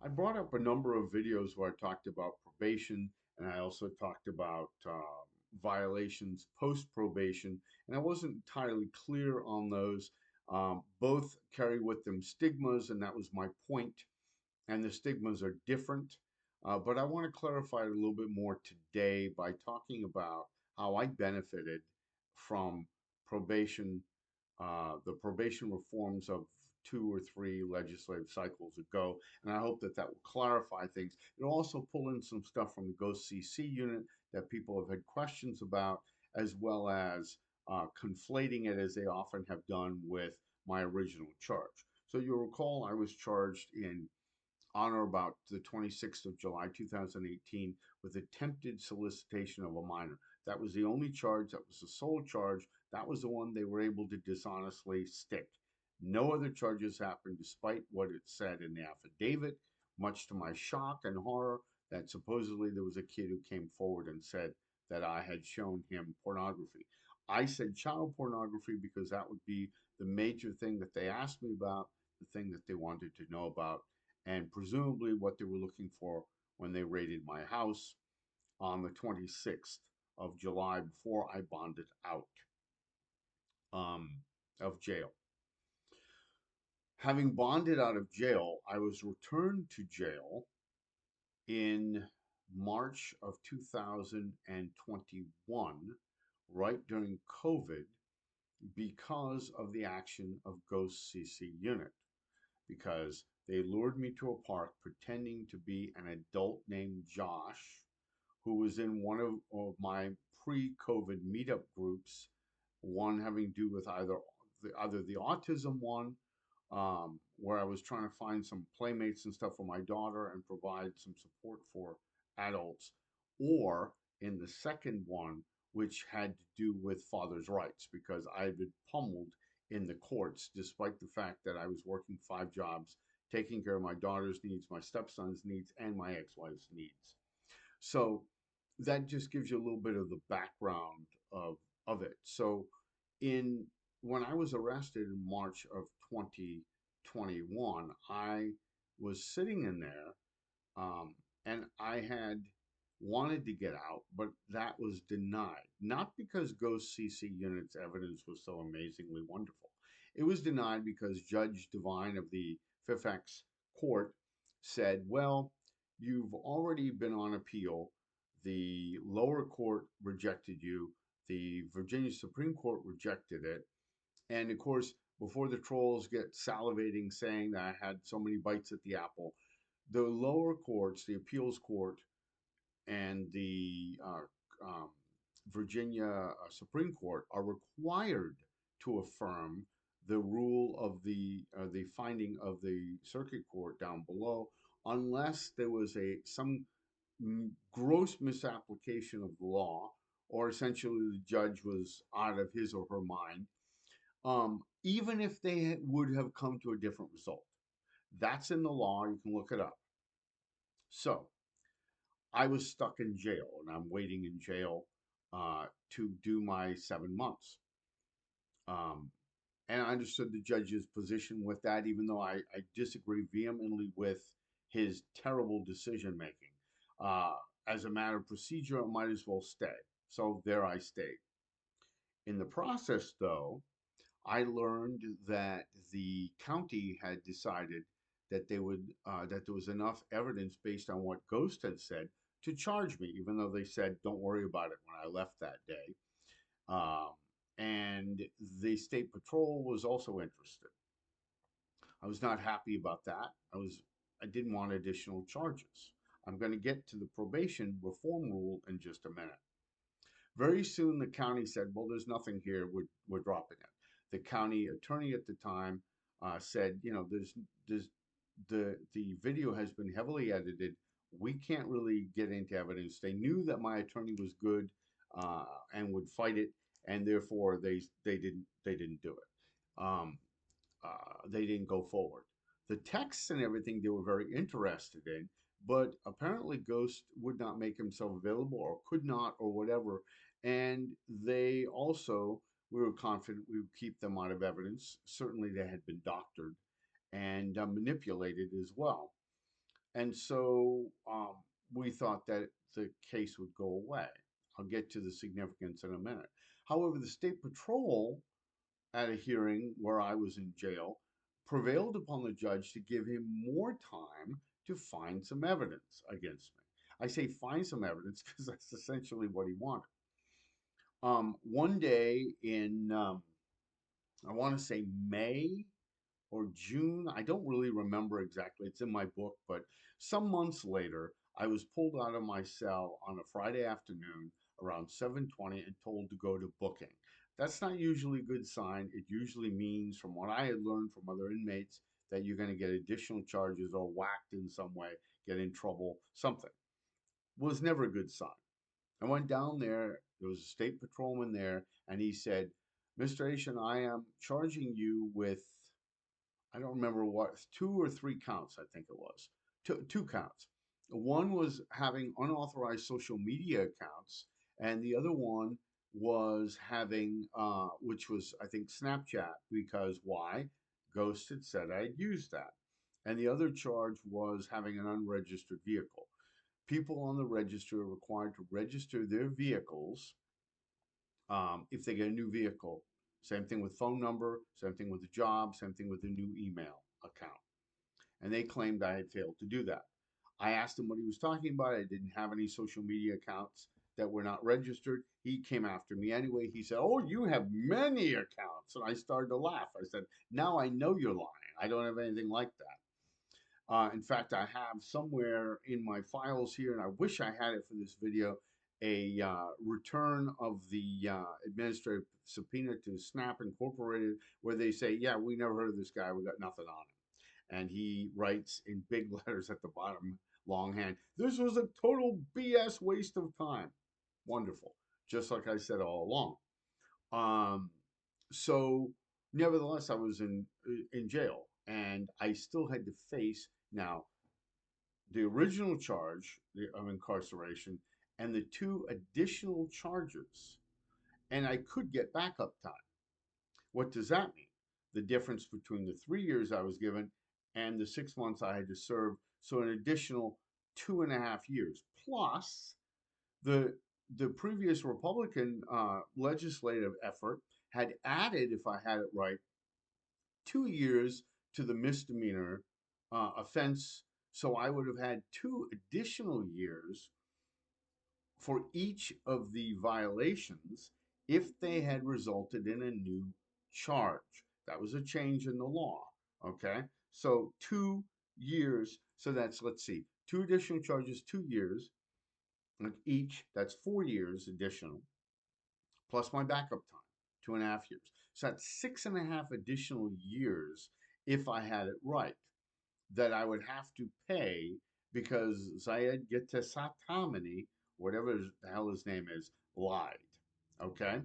I brought up a number of videos where I talked about probation, and I also talked about violations post probation, and I wasn't entirely clear on those. Both carry with them stigmas, and that was my point. And the stigmas are different. But I want to clarify it a little bit more today by talking about how I benefited from probation, the probation reforms of 2 or 3 legislative cycles ago. And I hope that that will clarify things. It'll also pull in some stuff from the Ghost CC unit that people have had questions about, as well as conflating it as they often have done with my original charge. So you'll recall I was charged in on or about the 26th of July 2018 with attempted solicitation of a minor. That was the only charge, that was the sole charge, that was the one they were able to dishonestly stick. No other charges happened despite what it said in the affidavit, much to my shock and horror that supposedly there was a kid who came forward and said that I had shown him pornography. I said child pornography because that would be the major thing that they asked me about, the thing that they wanted to know about, and presumably what they were looking for when they raided my house on the 26th of July before I bonded out um, of jail. Having bonded out of jail, I was returned to jail in March of 2021, right during COVID, because of the action of Ghost CC Unit. Because they lured me to a park pretending to be an adult named Josh, who was in one of my pre-COVID meetup groups, one having to do with either the autism one, where I was trying to find some playmates and stuff for my daughter and provide some support for adults, or in the second one, which had to do with father's rights, because I had been pummeled in the courts, despite the fact that I was working 5 jobs, taking care of my daughter's needs, my stepson's needs, and my ex-wife's needs. So that just gives you a little bit of the background of it. So in when I was arrested in March of 2021, I was sitting in there, and I had wanted to get out, but that was denied. Not because Ghost CC Unit's evidence was so amazingly wonderful. It was denied because Judge Devine of the Fairfax Court said, well, you've already been on appeal. The lower court rejected you. The Virginia Supreme Court rejected it. And of course, before the trolls get salivating saying that I had so many bites at the apple, the lower courts, the appeals court, and the Virginia Supreme Court are required to affirm the rule of the finding of the circuit court down below, unless there was a some gross misapplication of the law, or essentially the judge was out of his or her mind, even if they would have come to a different result. That's in the law. You can look it up. So I was stuck in jail, and I'm waiting in jail to do my 7 months. Um, and I understood the judge's position with that, even though I disagree vehemently with his terrible decision making. Uh, as a matter of procedure, I might as well stay. So there I stayed. In the process, though, I learned that the county had decided that they would that there was enough evidence based on what Ghost had said to charge me, even though they said don't worry about it when I left that day. Um, and the state patrol was also interested. I was not happy about that. I didn't want additional charges. I'm going to get to the probation reform rule in just a minute. Very soon, the county said, well, there's nothing here. We're dropping it. The county attorney at the time said, there's the video has been heavily edited. We can't really get into evidence. They knew that my attorney was good and would fight it, and therefore they didn't do it. They didn't go forward. The texts and everything they were very interested in, but apparently Ghost would not make himself available or could not or whatever. And they also, we were confident we would keep them out of evidence. Certainly they had been doctored and manipulated as well. And so we thought that the case would go away. I'll get to the significance in a minute. However, the state patrol at a hearing where I was in jail prevailed upon the judge to give him more time to find some evidence against me. I say find some evidence because that's essentially what he wanted. One day in, I want to say May or June. I don't really remember exactly. It's in my book, but some months later, I was pulled out of my cell on a Friday afternoon around 7:20 and told to go to booking. That's not usually a good sign. It usually means, from what I had learned from other inmates, that you're going to get additional charges or whacked in some way, get in trouble, something. Was never a good sign. I went down there. There was a state patrolman there, and he said, "Mr. Asian, I am charging you with, I don't remember what, two or three counts, I think it was. Two counts. One was having unauthorized social media accounts, and the other one was having, which was, I think, Snapchat, because why? Ghost had said I'd used that. And the other charge was having an unregistered vehicle. People on the register are required to register their vehicles if they get a new vehicle. Same thing with phone number, same thing with the job, same thing with the new email account. And they claimed I had failed to do that. I asked him what he was talking about. I didn't have any social media accounts that were not registered. He came after me anyway. He said, "Oh, you have many accounts." And I started to laugh. I said, "Now I know you're lying. I don't have anything like that." In fact, I have somewhere in my files here, and I wish I had it for this video, a return of the administrative subpoena to Snap Incorporated, where they say, "Yeah, we never heard of this guy. We got nothing on him." And he writes in big letters at the bottom, longhand, "This was a total BS waste of time." Wonderful. Just like I said all along. Um, so nevertheless, I was in jail, and I still had to face now the original charge of incarceration and the two additional charges, and I could get backup time. What does that mean? The difference between the 3 years I was given and the 6 months I had to serve, so an additional 2.5 years plus the the previous Republican legislative effort had added, if I had it right, 2 years to the misdemeanor offense. So I would have had 2 additional years for each of the violations if they had resulted in a new charge. That was a change in the law. Okay. So 2 years. So that's, let's see, two additional charges, 2 years each. That's 4 years additional, plus my backup time, 2.5 years. So that's 6.5 additional years if I had it right that I would have to pay because Zaid Getasatamani, whatever the hell his name is, lied. Okay?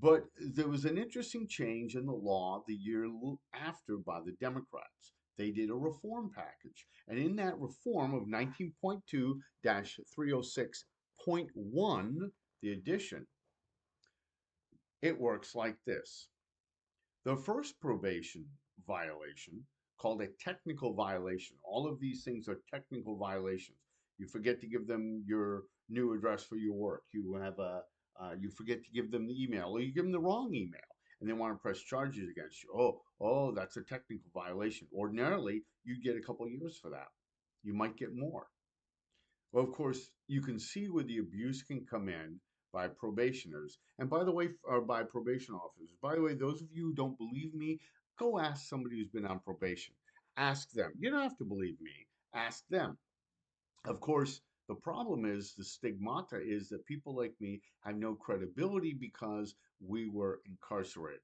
But there was an interesting change in the law the year after by the Democrats. They did a reform package. And in that reform of 19.2 306.1, the addition, it works like this. The first probation violation, called a technical violation, all of these things are technical violations. You forget to give them your new address for your work. You forget to give them the email, or you give them the wrong email, and they want to press charges against you. Oh, that's a technical violation. Ordinarily, you get a couple of years for that. You might get more. Well, of course, you can see where the abuse can come in by probationers. And by the way, or by probation officers. By the way, those of you who don't believe me, go ask somebody who's been on probation. Ask them. You don't have to believe me. Ask them. Of course, the problem is the stigmata is that people like me have no credibility because we were incarcerated.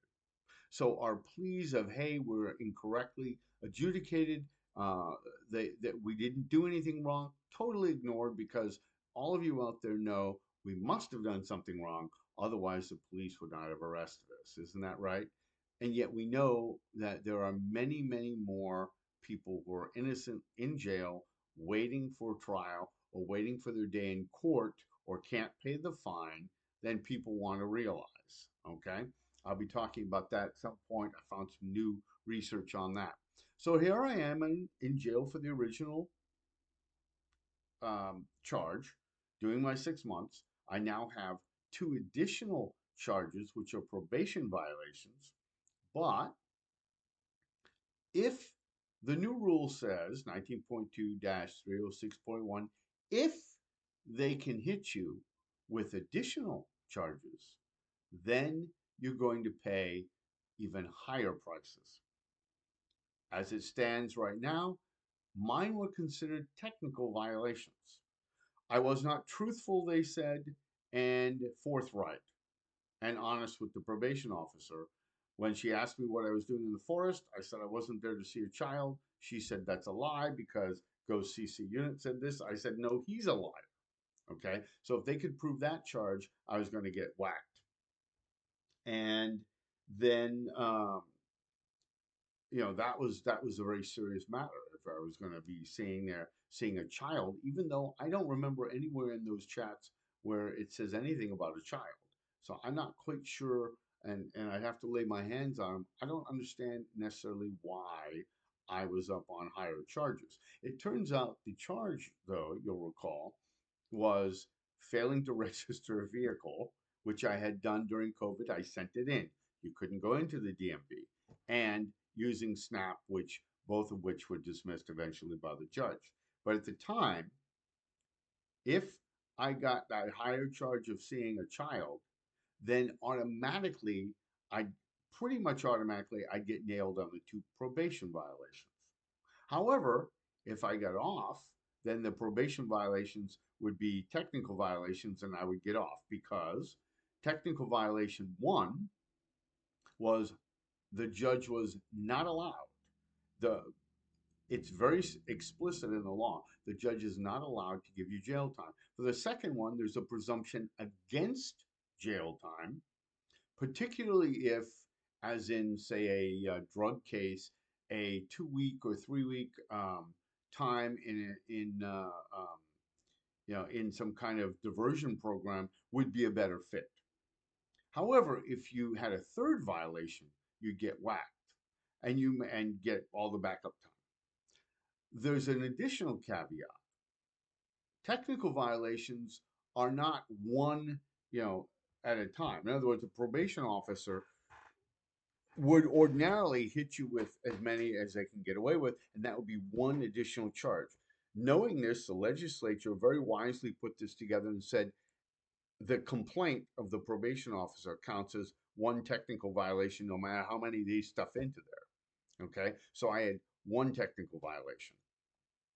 So our pleas of, hey, we're incorrectly adjudicated, uh, that we didn't do anything wrong, totally ignored because all of you out there know we must have done something wrong. Otherwise, the police would not have arrested us. Isn't that right? And yet we know that there are many, many more people who are innocent in jail waiting for trial or waiting for their day in court or can't pay the fine than people want to realize. Okay. I'll be talking about that at some point. I found some new research on that. So here I am in jail for the original charge doing my 6 months. I now have two additional charges, which are probation violations. But if the new rule says 19.2-306.1, if they can hit you with additional charges, then you're going to pay even higher prices. As it stands right now, mine were considered technical violations. I was not truthful, they said, and forthright and honest with the probation officer. When she asked me what I was doing in the forest, I said I wasn't there to see a child. She said that's a lie because Ghost CC Unit said this. I said no, he's a liar. Okay, so if they could prove that charge, I was going to get whacked. And then that was a very serious matter. If I was going to be seeing a child, even though I don't remember anywhere in those chats where it says anything about a child, so I'm not quite sure, and I have to lay my hands on them. I don't understand necessarily why I was up on higher charges. It turns out the charge, though you'll recall, was failing to register a vehicle, which I had done during COVID. I sent it in. You couldn't go into the DMV, and using SNAP, which both of which were dismissed eventually by the judge. But at the time, if I got that higher charge of seeing a child, then automatically, I pretty much automatically I'd get nailed on the two probation violations. However, if I got off, then the probation violations would be technical violations and I would get off because technical violation one was the judge was not allowed. The It's very explicit in the law. The judge is not allowed to give you jail time. For the second one, there's a presumption against jail time, particularly if, as in, say, a drug case, a 2 week or 3 week time in some kind of diversion program would be a better fit. However, if you had a third violation, you get whacked and get all the backup time. There's an additional caveat. Technical violations are not one, you know, at a time. In other words, a probation officer would ordinarily hit you with as many as they can get away with, and that would be one additional charge. Knowing this, the legislature very wisely put this together and said the complaint of the probation officer counts as one technical violation, no matter how many they stuff into there. Okay, so I had one technical violation.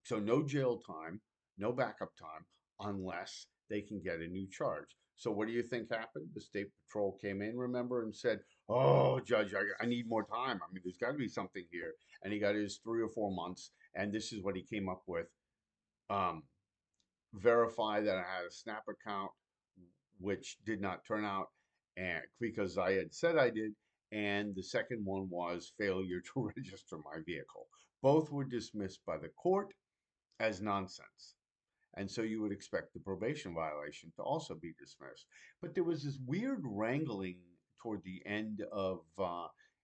So no jail time, no backup time, unless they can get a new charge. So what do you think happened? The state patrol came in, remember, and said, "Oh, judge, I need more time. I mean, there's got to be something here." And he got his 3 or 4 months, and this is what he came up with: um, verify that I had a Snap account, which did not turn out, and because I had said I did. And the second one was failure to register my vehicle. Both were dismissed by the court as nonsense. And so you would expect the probation violation to also be dismissed. But there was this weird wrangling toward the end of,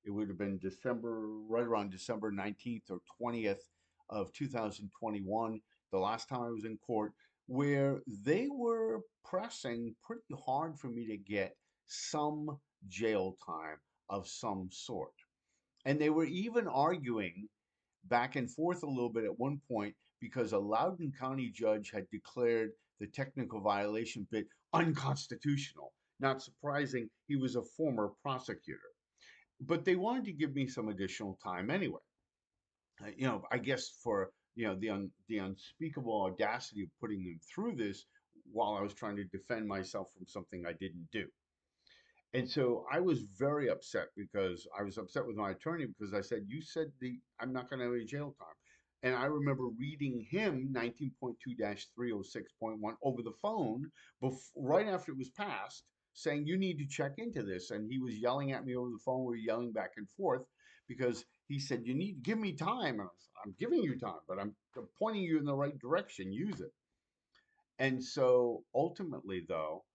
it would have been December, right around December 19th or 20th of 2021, the last time I was in court, where they were pressing pretty hard for me to get some jail time of some sort. And they were even arguing back and forth a little bit at one point because a Loudoun County judge had declared the technical violation bit unconstitutional. Not surprising, he was a former prosecutor. But they wanted to give me some additional time anyway. I guess for the unspeakable audacity of putting them through this while I was trying to defend myself from something I didn't do. And so I was very upset because I was upset with my attorney because I said, "You said I'm not going to have any jail time." And I remember reading him 19.2-306.1 over the phone right after it was passed, saying, "You need to check into this." And he was yelling at me over the phone. We were yelling back and forth because he said, "You need to give me time." And I said, "I'm giving you time, but I'm pointing you in the right direction. Use it." And so ultimately, though,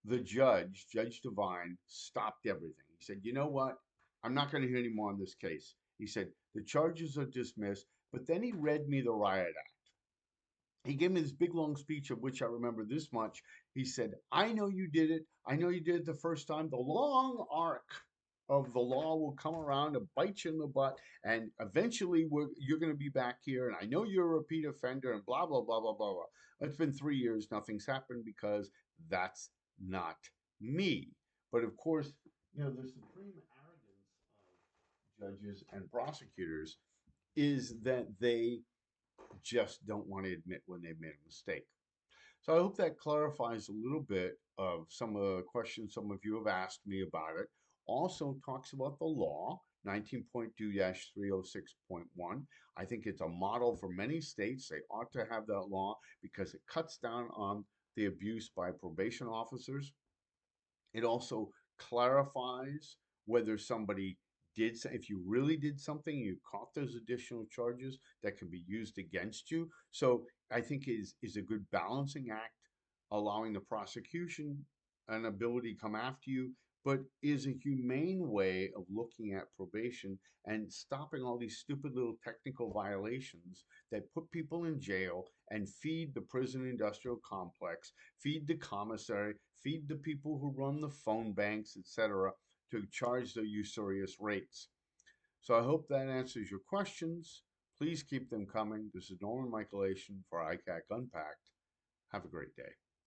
the judge, Judge Devine, stopped everything. He said, "You know what? I'm not going to hear any more on this case." He said, "The charges are dismissed." But then he read me the riot act. He gave me this big long speech of which I remember this much. He said, I know you did it. I know you did it the first time. The long arc of the law will come around and bite you in the butt. And eventually you're going to be back here. And I know you're a repeat offender and blah, blah, blah, blah, blah, blah. It's been 3 years. Nothing's happened because that's not me. But of course, the supreme arrogance of judges and prosecutors is that they just don't want to admit when they've made a mistake. So I hope that clarifies a little bit of some of the questions some of you have asked me about it. Also talks about the law, 19.2-306.1. I think it's a model for many states. They ought to have that law because it cuts down on the abuse by probation officers. It also clarifies whether somebody did, if you really did something, you caught those additional charges that can be used against you. So I think is a good balancing act, allowing the prosecution an ability to come after you, but is a humane way of looking at probation and stopping all these stupid little technical violations that put people in jail and feed the prison industrial complex, feed the commissary, feed the people who run the phone banks, etc., to charge the usurious rates. So I hope that answers your questions. Please keep them coming. This is Norman Michaelation for ICAC Unpacked. Have a great day.